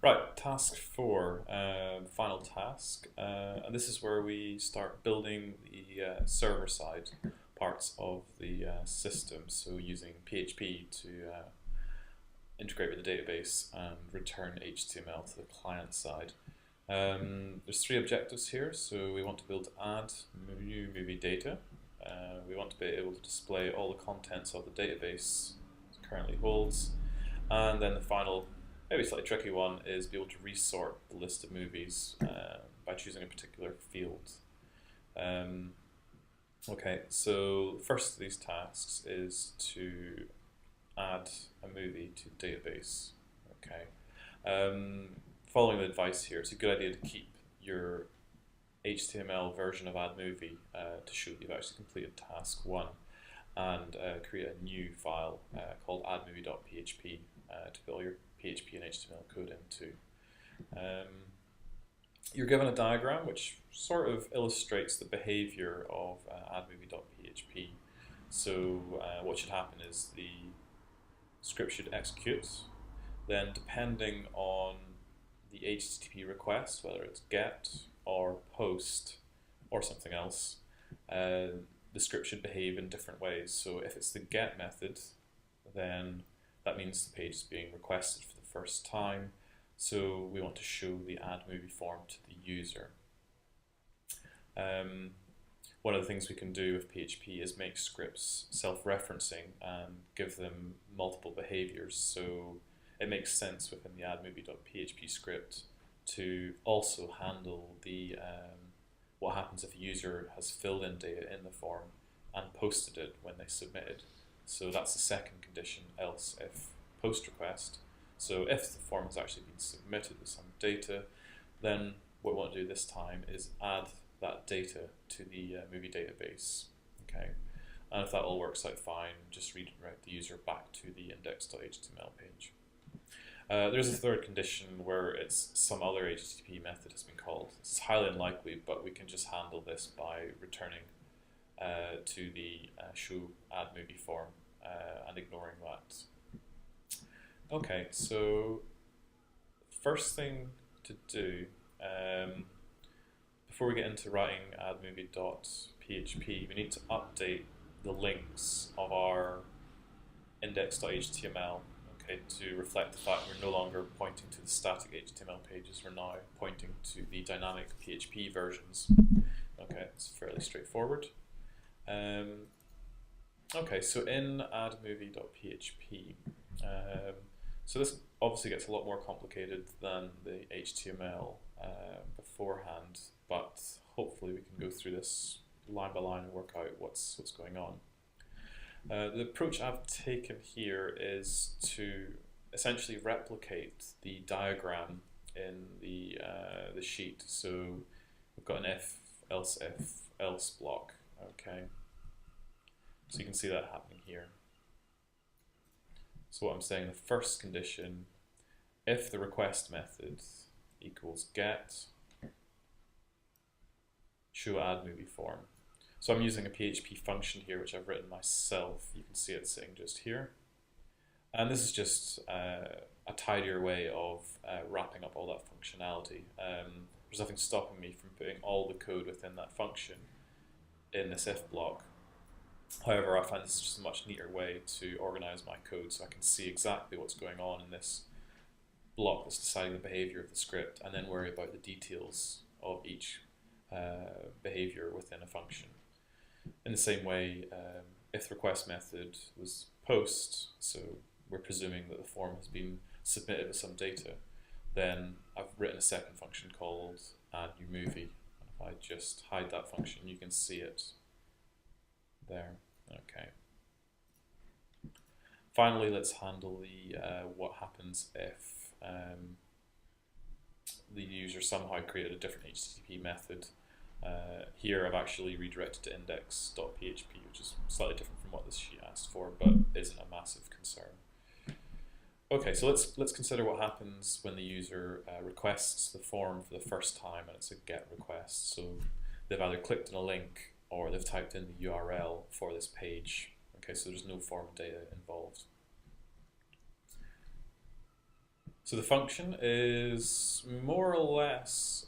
Right, task 4, final task, and this is where we start building the server-side parts of the system, so using PHP to integrate with the database and return HTML to the client side. There's 3 objectives here, so we want to build add new movie data. We want to be able to display all the contents of the database it currently holds, and then the final, maybe slightly tricky one, is be able to resort the list of movies by choosing a particular field. Okay, so the first of these tasks is to add a movie to the database. Okay, following the advice here, it's a good idea to keep your HTML version of add movie to show that you've actually completed task 1, and create a new file called addmovie.php to put all your PHP and HTML code into. You're given a diagram which sort of illustrates the behavior of addmovie.php. So what should happen is the script should execute, then depending on the HTTP request, whether it's get or post or something else, the script should behave in different ways. So if it's the get method, then that means the page is being requested for the first time, so we want to show the add movie form to the user. One of the things we can do with PHP is make scripts self-referencing and give them multiple behaviors, so it makes sense within the addmovie.php script to also handle the what happens if a user has filled in data in the form and posted it when they submitted. So that's the second condition, else if post request. So if the form has actually been submitted with some data, then what we want to do this time is add that data to the movie database. Okay, and if that all works out fine, just redirect the user back to the index.html page. There's a third condition where it's some other HTTP method has been called. It's highly unlikely, but we can just handle this by returning to the show add movie form and ignoring that. Okay, so first thing to do before we get into writing addmovie.php, we need to update the links of our index.html, okay, to reflect the fact we're no longer pointing to the static HTML pages, we're now pointing to the dynamic PHP versions. Okay, it's fairly straightforward. Okay, so in addmovie.php, so this obviously gets a lot more complicated than the HTML beforehand, but hopefully we can go through this line by line and work out what's going on. The approach I've taken here is to essentially replicate the diagram in the sheet. So we've got an if, else block. Okay, so you can see that happening here. So what I'm saying, the first condition, if the request method equals get show add movie form. So I'm using a PHP function here which I've written myself. You can see it sitting just here. And this is just a tidier way of wrapping up all that functionality. There's nothing stopping me from putting all the code within that function in this if block. However, I find this is just a much neater way to organize my code so I can see exactly what's going on in this block that's deciding the behavior of the script, and then worry about the details of each behavior within a function. In the same way, if the request method was post, so we're presuming that the form has been submitted with some data, then I've written a second function called add new movie. If I just hide that function, you can see it there. Okay. Finally, let's handle the what happens if the user somehow created a different HTTP method. Here I've actually redirected to index.php, which is slightly different from what this sheet asked for, but isn't a massive concern. Okay, so let's consider what happens when the user requests the form for the first time and it's a GET request. So they've either clicked on a link or they've typed in the URL for this page. Okay, so there's no form data involved. So the function is more or less,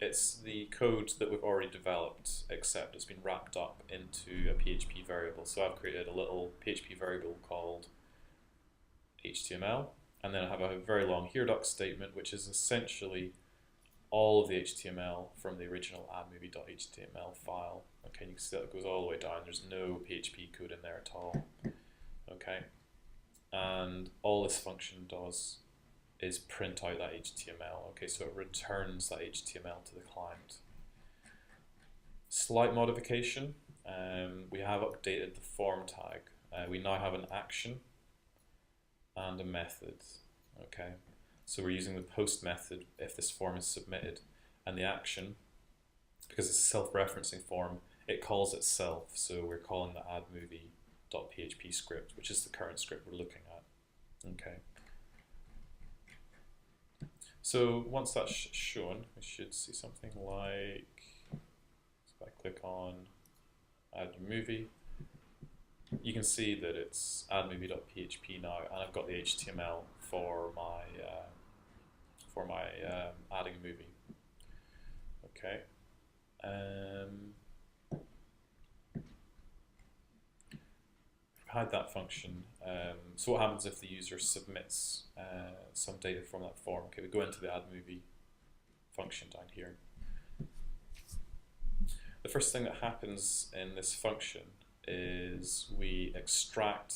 it's the code that we've already developed, except it's been wrapped up into a PHP variable. So I've created a little PHP variable called HTML, and then I have a very long here.doc statement, which is essentially all of the HTML from the original addmovie.html file. Okay, you can see that it goes all the way down. There's no PHP code in there at all. Okay, and all this function does is print out that HTML. Okay, so it returns that HTML to the client. Slight modification. We have updated the form tag. We now have an action and a method. Okay, so we're using the post method if this form is submitted, and the action, because it's a self-referencing form, it calls itself. So we're calling the addmovie.php script, which is the current script we're looking at. Okay. So once that's shown, we should see something like, so if I click on add your movie, you can see that it's addmovie.php now, and I've got the HTML for my adding a movie. Okay. Hide that function. So what happens if the user submits some data from that form? Okay, we go into the addMovie function down here. The first thing that happens in this function is we extract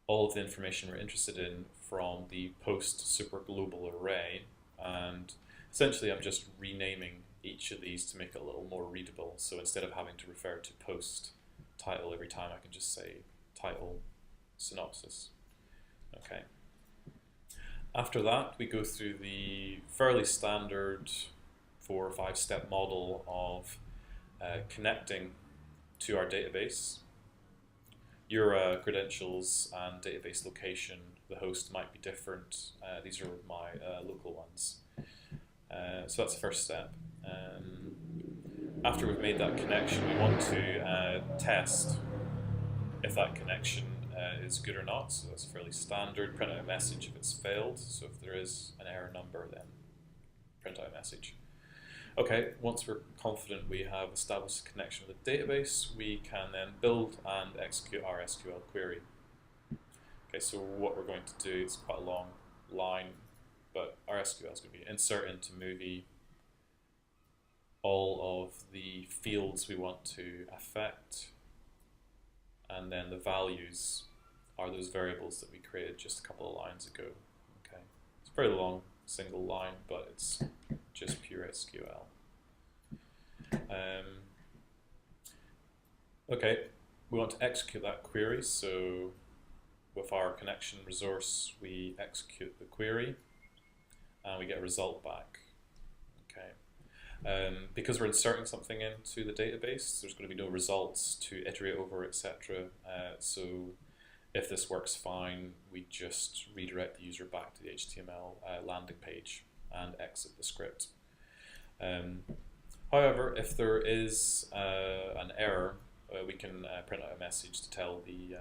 all of the information we're interested in from the post superglobal array, and essentially I'm just renaming each of these to make it a little more readable. So instead of having to refer to post title every time, I can just say title synopsis. Okay. After that, we go through the fairly standard 4 or 5 step model of connecting to our database. Your credentials and database location, the host might be different. These are my local ones. So that's the first step. After we've made that connection, we want to test if that connection is good or not. So that's fairly standard. Print out a message if it's failed. So if there is an error number, then print out a message. Okay, once we're confident we have established a connection with the database, we can then build and execute our SQL query. Okay, so what we're going to do, it's quite a long line, but our SQL is going to be insert into movie all of the fields we want to affect, and then the values are those variables that we created just a couple of lines ago. Okay, it's a very long single line, but it's just pure SQL. Okay, we want to execute that query, so with our connection resource we execute the query and we get a result back. Okay, because we're inserting something into the database, there's going to be no results to iterate over, etc. So if this works fine, we just redirect the user back to the HTML landing page and exit the script. However, if there is an error, we can print out a message to tell the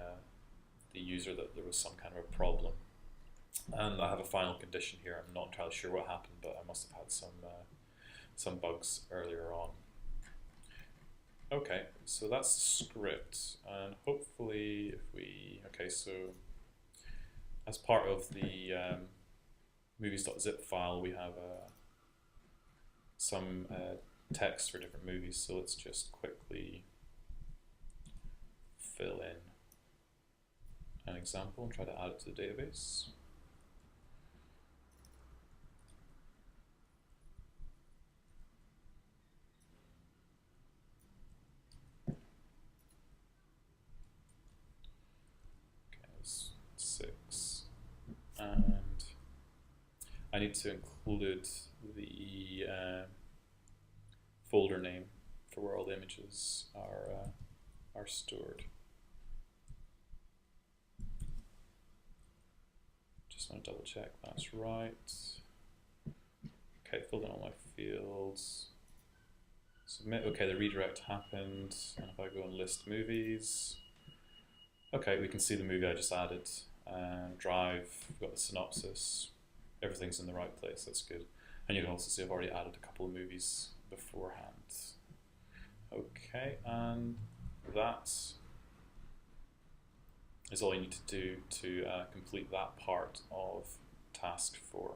user that there was some kind of a problem. And I have a final condition here. I'm not entirely sure what happened, but I must have had some bugs earlier on. Okay, so that's the script, and hopefully if we, okay, so as part of the movies.zip file, we have some text for different movies, so let's just quickly fill in an example and try to add it to the database. And I need to include the folder name for where all the images are stored. Just want to double check that's right. Okay, filled in all my fields. Submit. Okay, the redirect happened. And if I go and list movies, okay, we can see the movie I just added drive, we've got the synopsis, everything's in the right place, that's good. And you can also see I've already added a couple of movies beforehand. Okay, and that is all you need to do to complete that part of task 4.